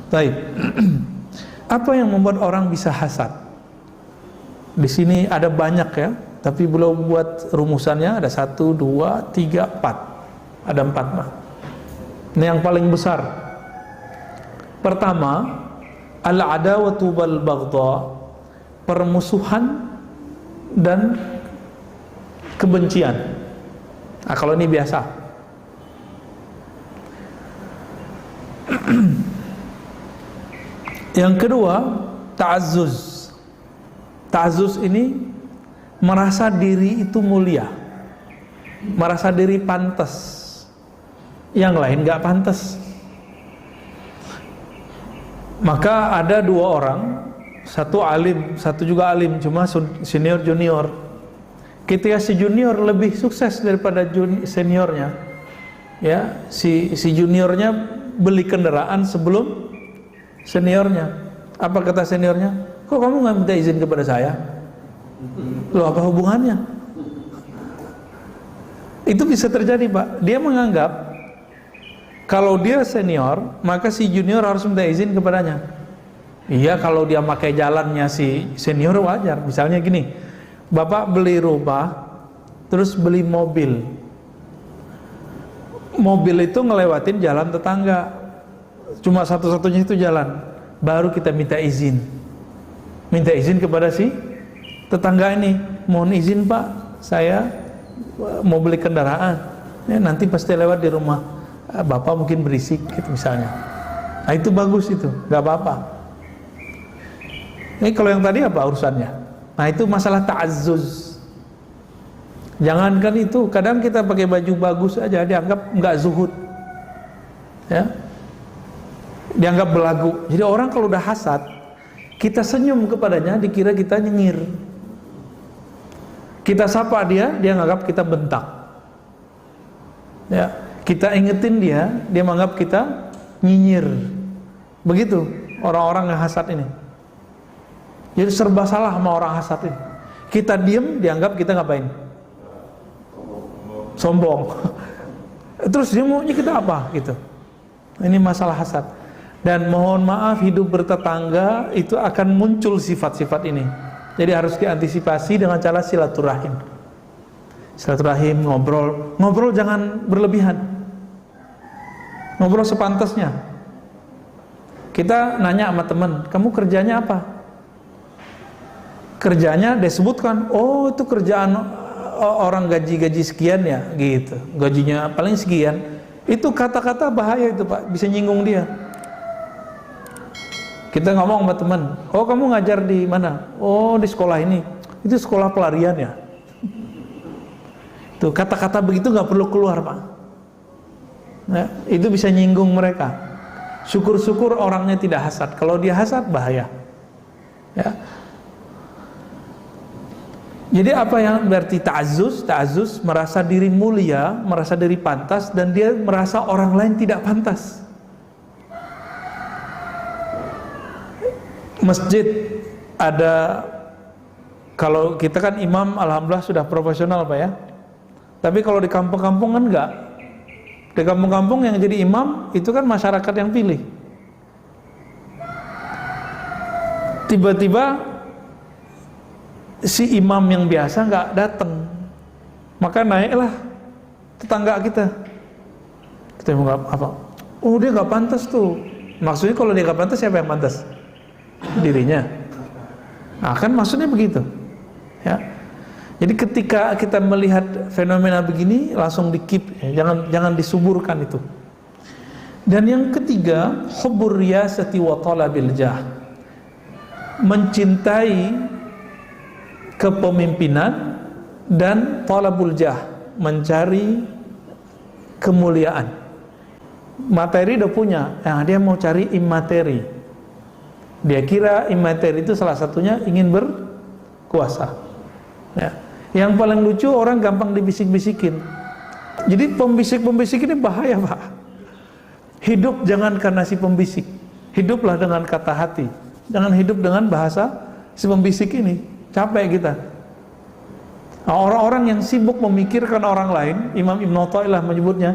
Baik. Apa yang membuat orang bisa hasad? Di sini ada banyak ya, tapi belum buat rumusannya. Ada 1, 2, 3, 4. Ada 4 mah. Ini yang paling besar. Pertama, al-adawatu wal baghdha, permusuhan dan kebencian. Nah, kalau ini biasa. Yang kedua, ta'azzuz. Ta'azzuz ini merasa diri itu mulia, merasa diri pantas, yang lain gak pantas. Maka ada 2 orang, satu alim, satu juga alim, cuma senior junior. Ketika si junior lebih sukses daripada seniornya, ya, si juniornya beli kendaraan sebelum seniornya. Apa kata seniornya? Kok kamu nggak minta izin kepada saya? Loh, apa hubungannya? Itu bisa terjadi, Pak. Dia menganggap kalau dia senior, maka si junior harus minta izin kepadanya. Iya, kalau dia pakai jalannya si senior wajar. Misalnya gini, Bapak beli rumah, terus beli mobil. Mobil itu ngelewatin jalan tetangga, cuma satu-satunya itu jalan. Baru kita minta izin kepada si tetangga ini. Mohon izin Pak, saya mau beli kendaraan, ya, nanti pasti lewat di rumah Bapak, mungkin berisik gitu misalnya. Nah, itu bagus, itu gak apa-apa. Ini kalau yang tadi apa urusannya? Nah, itu masalah ta'azzuz. Jangankan itu, kadang kita pakai baju bagus aja dianggap nggak zuhud, ya, dianggap belagu. Jadi orang kalau udah hasad, kita senyum kepadanya, dikira kita nyengir. Kita sapa dia nganggap kita bentak. Ya, kita ingetin dia menganggap kita nyinyir. Begitu orang-orang yang hasad ini. Jadi serba salah sama orang hasad ini. Kita diem, dianggap kita ngapain? Sombong. Terus dia maunya kita apa gitu. Ini masalah hasad. Dan mohon maaf, hidup bertetangga itu akan muncul sifat-sifat ini. Jadi harus diantisipasi dengan cara silaturahim. Silaturahim, ngobrol jangan berlebihan. Ngobrol sepantasnya. Kita nanya sama teman, kamu kerjanya apa? Kerjanya disebutkan, oh itu kerjaan orang gaji sekian ya, gitu. Gajinya paling sekian. Itu kata-kata bahaya itu, Pak, bisa nyinggung dia. Kita ngomong sama teman, oh kamu ngajar di mana? Oh di sekolah ini. Itu sekolah pelarian ya. Tuh kata-kata begitu nggak perlu keluar, Pak. Nah, itu bisa nyinggung mereka. Syukur-syukur orangnya tidak hasad. Kalau dia hasad bahaya. Ya. Jadi apa yang berarti ta'azzuz? Ta'azzuz merasa diri mulia, merasa diri pantas, dan dia merasa orang lain tidak pantas. Masjid ada, kalau kita kan imam alhamdulillah sudah profesional, Pak, ya. Tapi kalau di kampung-kampung kan enggak. Di kampung-kampung yang jadi imam itu kan masyarakat yang pilih. Tiba-tiba si imam yang biasa nggak datang, maka naiklah tetangga kita. Kita mau apa? Oh dia nggak pantas tuh. Maksudnya kalau dia nggak pantas, siapa yang pantas? Dirinya. Nah kan maksudnya begitu, ya. Jadi ketika kita melihat fenomena begini, langsung di-keep, ya. Jangan disuburkan itu. Dan yang ketiga, hubbur riyasati wa talabil jah, mencintai kepemimpinan dan talabul jah, mencari kemuliaan. Materi udah punya, nah dia mau cari imateri. Dia kira imateri itu salah satunya ingin berkuasa, ya. Yang paling lucu, orang gampang dibisik-bisikin. Jadi pembisik-pembisik ini bahaya, Pak. Hidup jangan karena si pembisik, hiduplah dengan kata hati. Jangan hidup dengan bahasa si pembisik ini. Capek kita. Nah, orang-orang yang sibuk memikirkan orang lain, Imam Ibn Athaillah menyebutnya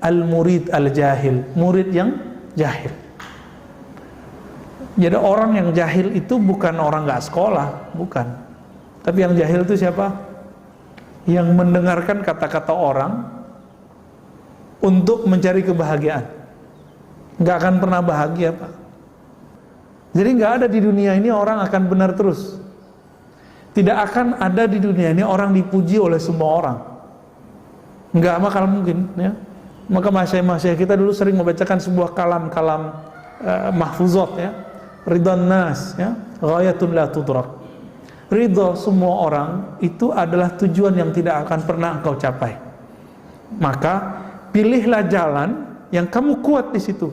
al-murid al-jahil, murid yang jahil. Jadi orang yang jahil itu bukan orang nggak sekolah, bukan. Tapi yang jahil itu siapa? Yang mendengarkan kata-kata orang untuk mencari kebahagiaan. Nggak akan pernah bahagia, Pak. Jadi nggak ada di dunia ini orang akan benar terus. Tidak akan ada di dunia ini orang dipuji oleh semua orang. Nggak bakal mungkin, ya. Maka masyayikh kita dulu sering membacakan sebuah kalam-kalam mahfuzat, ya. Ridwan nas, ya, ghayatun la tudrak. Ridho semua orang itu adalah tujuan yang tidak akan pernah engkau capai. Maka pilihlah jalan yang kamu kuat di situ.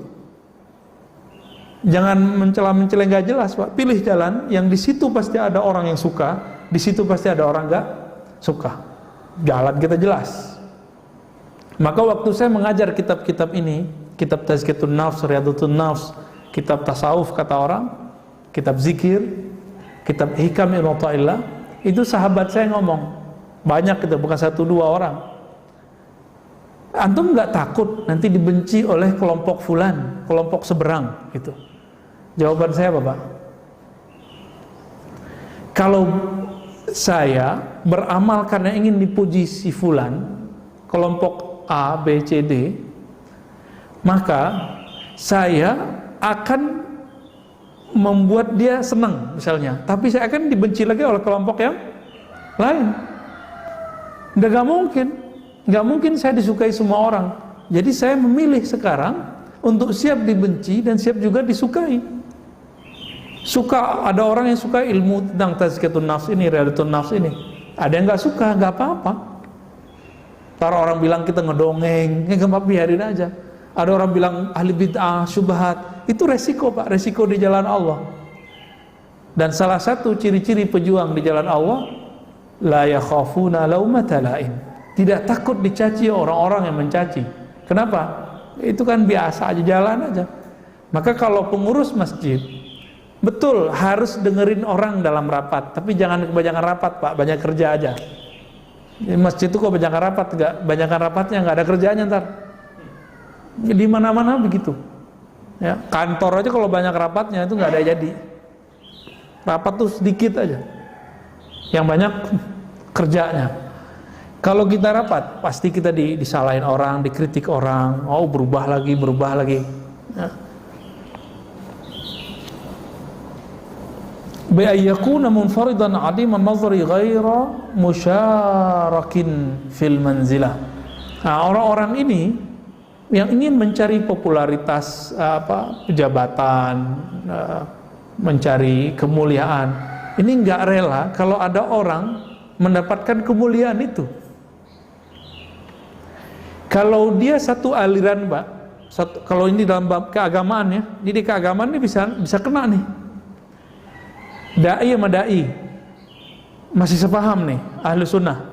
Jangan mencela-mencela nggak jelas, Pak. Pilih jalan yang di situ pasti ada orang yang suka, di situ pasti ada orang nggak suka. Jalan kita jelas. Maka waktu saya mengajar kitab-kitab ini, kitab Tazkiyatun Nafs, Riyadhutun Nafs, kitab tasawuf kata orang, kitab zikir, kitab hikam ilmu ta'illah, itu sahabat saya ngomong, banyak itu, bukan 1-2 orang. Antum nggak takut nanti dibenci oleh kelompok fulan, kelompok seberang gitu? Jawaban saya apa, Pak? Kalau saya beramal karena ingin dipuji si fulan, kelompok A, B, C, D, maka saya akan membuat dia senang misalnya, tapi saya akan dibenci lagi oleh kelompok yang lain. Nggak mungkin saya disukai semua orang. Jadi saya memilih sekarang untuk siap dibenci dan siap juga disukai. Ada orang yang suka ilmu tentang Tazkiyatun Nafs ini, Riyadhutun Nafs ini, ada yang nggak suka, nggak apa-apa. Para orang bilang kita ngedongeng, ya nggak apa-apa, biarin aja. Ada orang bilang ahli bid'ah, syubhat, itu resiko, Pak, resiko di jalan Allah. Dan salah satu ciri-ciri pejuang di jalan Allah, la yakhafuna laumata laim, tidak takut dicaci orang-orang yang mencaci. Kenapa? Itu kan biasa aja, jalan aja. Maka kalau pengurus masjid, betul harus dengerin orang dalam rapat, tapi jangan kebanyakan rapat, Pak, banyak kerja aja. Di masjid itu kok banyakan rapat, enggak, banyakan rapatnya nggak ada kerjanya ntar. Di mana-mana begitu. Ya, kantor aja kalau banyak rapatnya itu nggak ada jadi. Rapat tuh sedikit aja, yang banyak kerjanya. Kalau kita rapat, pasti kita disalahin orang, dikritik orang, oh berubah lagi. Ya. Bi'ayyakuna munfaridan 'adiman nazari ghaira musyarakin fil manzilah. Nah, orang-orang ini yang ingin mencari popularitas, jabatan, mencari kemuliaan, ini nggak rela kalau ada orang mendapatkan kemuliaan itu. Kalau dia satu aliran, Pak, kalau ini dalam bab keagamaan ya, jadi keagamaan ini bisa kena nih. Dai sama dai masih sepaham nih, ahlu sunnah.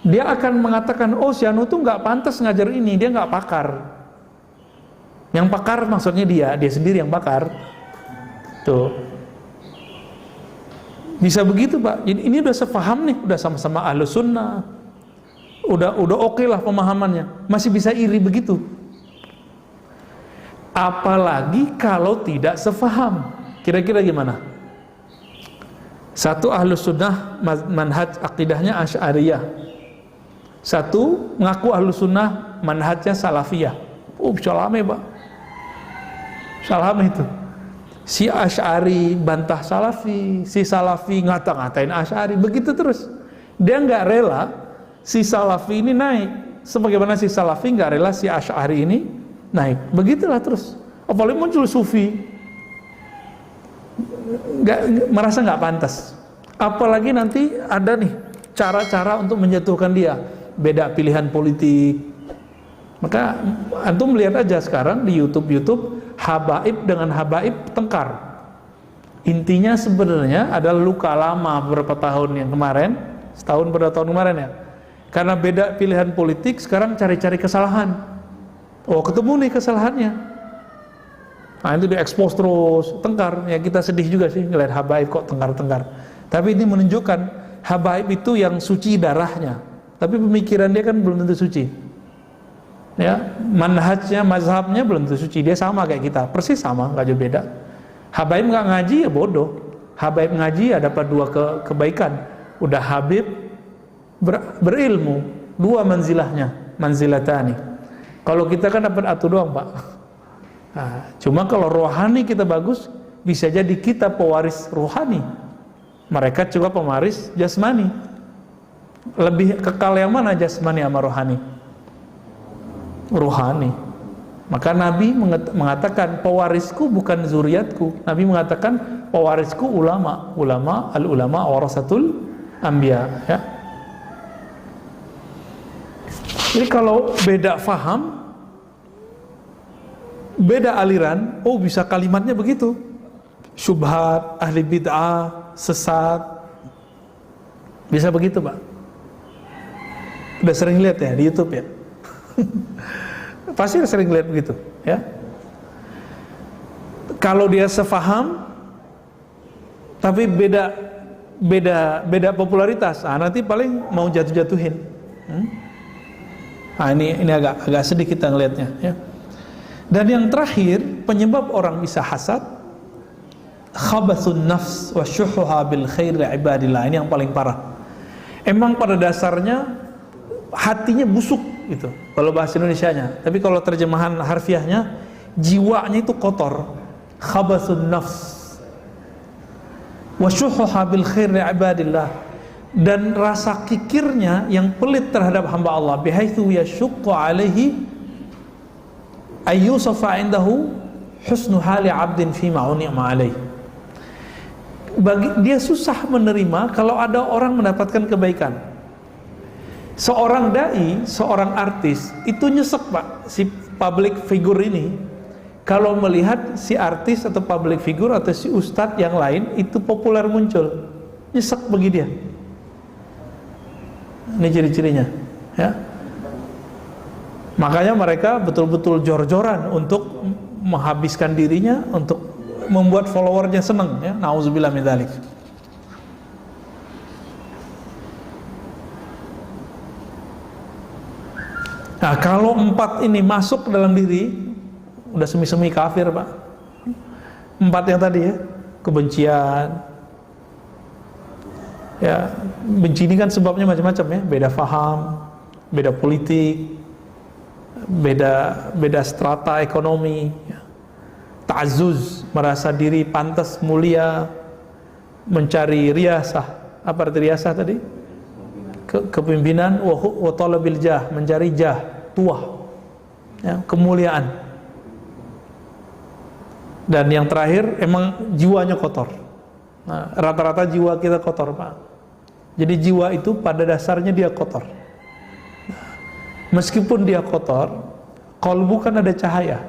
Dia akan mengatakan, oh si Anu tuh nggak pantas ngajar ini, dia nggak pakar. Yang pakar maksudnya dia sendiri yang pakar. Tuh, bisa begitu, Pak. Ini udah sepaham nih, udah sama-sama ahlu sunnah, udah oke lah pemahamannya, masih bisa iri begitu. Apalagi kalau tidak sepaham. Kira-kira gimana? Satu ahlu sunnah manhaj akidahnya Asy'ariyah, satu mengaku ahlu sunnah manhajnya salafiyah. Oh, salame, Pak, salame itu. Si Asy'ari bantah salafi, si salafi ngata-ngatain Asy'ari, begitu terus. Dia nggak rela si salafi ini naik, sebagaimana si salafi nggak rela si Asy'ari ini naik. Begitulah terus. Apalagi muncul sufi, merasa nggak pantas. Apalagi nanti ada nih cara-cara untuk menjatuhkan dia, beda pilihan politik. Maka antum lihat aja sekarang di YouTube habaib dengan habaib tengkar. Intinya sebenarnya adalah luka lama beberapa tahun yang kemarin, setahun beberapa tahun kemarin ya. Karena beda pilihan politik, sekarang cari-cari kesalahan. Oh, ketemu nih kesalahannya. Nah, itu diekspos terus, tengkar. Ya kita sedih juga sih ngeliat habaib kok tengkar-tengkar. Tapi ini menunjukkan habaib itu yang suci darahnya, tapi pemikiran dia kan belum tentu suci. Ya, manhajnya, mazhabnya belum tentu suci. Dia sama kayak kita, persis sama, nggak jauh beda. Habaib nggak ngaji ya bodoh. Habaib ngaji ya dapat dua kebaikan. Udah Habib berilmu, dua manzilahnya, manzilatani. Kalau kita kan dapat satu doang, Pak. Nah, cuma kalau rohani kita bagus, bisa jadi kita pewaris rohani. Mereka juga pewaris jasmani. Lebih kekal yang mana, jasmani sama rohani? Rohani. Maka Nabi mengatakan pewarisku bukan zuriatku. Nabi mengatakan pewarisku ulama. Al-ulama warasatul anbiya, ya. Jadi kalau beda faham, beda aliran, oh bisa kalimatnya begitu. Syubhat, ahli bid'ah, sesat. Bisa begitu, Pak. Udah sering lihat ya di YouTube ya. Pasti sering lihat begitu, ya. Kalau dia sefaham tapi beda popularitas, nanti paling mau jatuh-jatuhin. Ini agak sedih kita ngelihatnya, ya. Dan yang terakhir, penyebab orang bisa hasad, khabathun nafs wa syuhuha bil khair li ibadillah. Ini yang paling parah. Emang pada dasarnya hatinya busuk gitu, kalau bahasa Indonesianya. Tapi kalau terjemahan harfiahnya, jiwanya itu kotor. Khabathun nafs wa syuhuha bil khair li ibadillah. Dan rasa kikirnya yang pelit terhadap hamba Allah, bihaitsu yashuqqu alaihi ayyusafa indahu husnu hali 'abdin fi ma'unima alaih. Dia susah menerima kalau ada orang mendapatkan kebaikan. Seorang dai, seorang artis itu nyesek, Pak, si public figure ini kalau melihat si artis atau public figure atau si ustadz yang lain itu populer muncul, nyesek bagi dia. Ini ciri-cirinya, ya. Makanya mereka betul-betul jor-joran untuk menghabiskan dirinya, untuk membuat followernya senang, ya. Nauzubillah min dzalik. Nah, kalau empat ini masuk ke dalam diri, udah semi-semi kafir, Pak. Empat yang tadi, ya, kebencian. Ya, benci ini kan sebabnya macam-macam, ya. Beda faham, beda politik, beda strata ekonomi, ya. Ta'azzuz, merasa diri pantas, mulia, mencari riasah. Apa arti riasah tadi? Kepemimpinan, wa talabil jah, mencari jah, tuah, ya, kemuliaan. Dan yang terakhir, emang jiwanya kotor. Nah, rata-rata jiwa kita kotor, Pak. Jadi jiwa itu pada dasarnya dia kotor. Meskipun dia kotor, kolbu kan ada cahaya.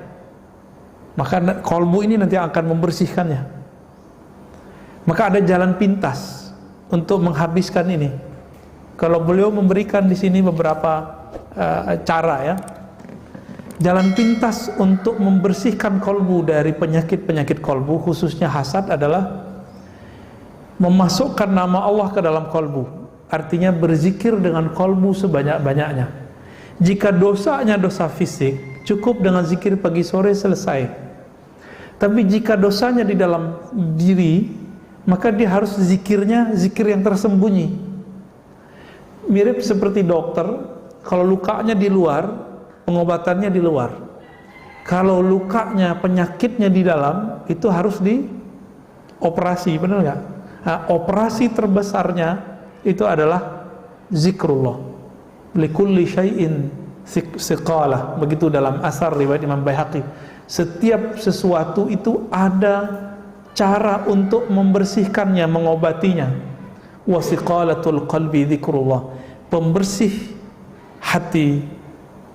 Maka kolbu ini nanti akan membersihkannya. Maka ada jalan pintas untuk menghabiskan ini. Kalau beliau memberikan di sini beberapa cara, ya. Jalan pintas untuk membersihkan kolbu dari penyakit-penyakit kolbu, khususnya hasad, adalah memasukkan nama Allah ke dalam kolbu. Artinya berzikir dengan kolbu sebanyak-banyaknya. Jika dosanya dosa fisik, cukup dengan zikir pagi sore selesai. Tapi jika dosanya di dalam diri, maka dia harus zikirnya zikir yang tersembunyi. Mirip seperti dokter, kalau lukanya di luar, pengobatannya di luar. Kalau lukanya, penyakitnya di dalam, itu harus dioperasi, benar nggak? Nah, operasi terbesarnya itu adalah zikrullah. Likulli syai'in siqalah, begitu dalam asar riwayat Imam Baihaqi. Setiap sesuatu itu ada cara untuk membersihkannya, mengobatinya. Wasiqalatul qalbi zikrullah, pembersih hati,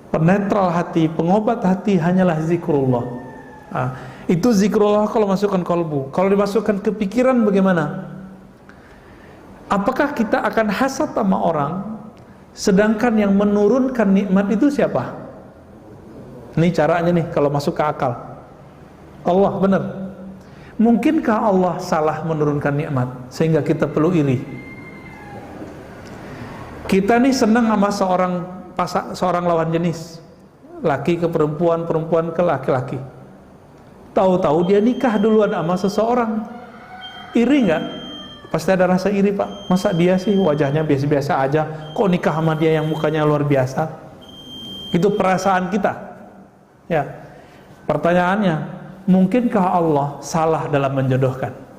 penetral hati, pengobat hati hanyalah zikrullah. Nah, itu zikrullah kalau masukkan kolbu. Kalau dimasukkan ke pikiran bagaimana? Apakah kita akan hasad sama orang, sedangkan yang menurunkan nikmat itu siapa? Ini caranya nih kalau masuk ke akal. Allah, benar. Mungkinkah Allah salah menurunkan nikmat sehingga kita perlu iri? Kita nih senang sama seorang lawan jenis, laki ke perempuan, perempuan ke laki-laki. tahu-tahu dia nikah duluan sama seseorang. Iri nggak? Pasti ada rasa iri, Pak. Masa dia sih wajahnya biasa-biasa aja, kok nikah sama dia yang mukanya luar biasa? Itu perasaan kita. Ya. Pertanyaannya, mungkinkah Allah salah dalam menjodohkan?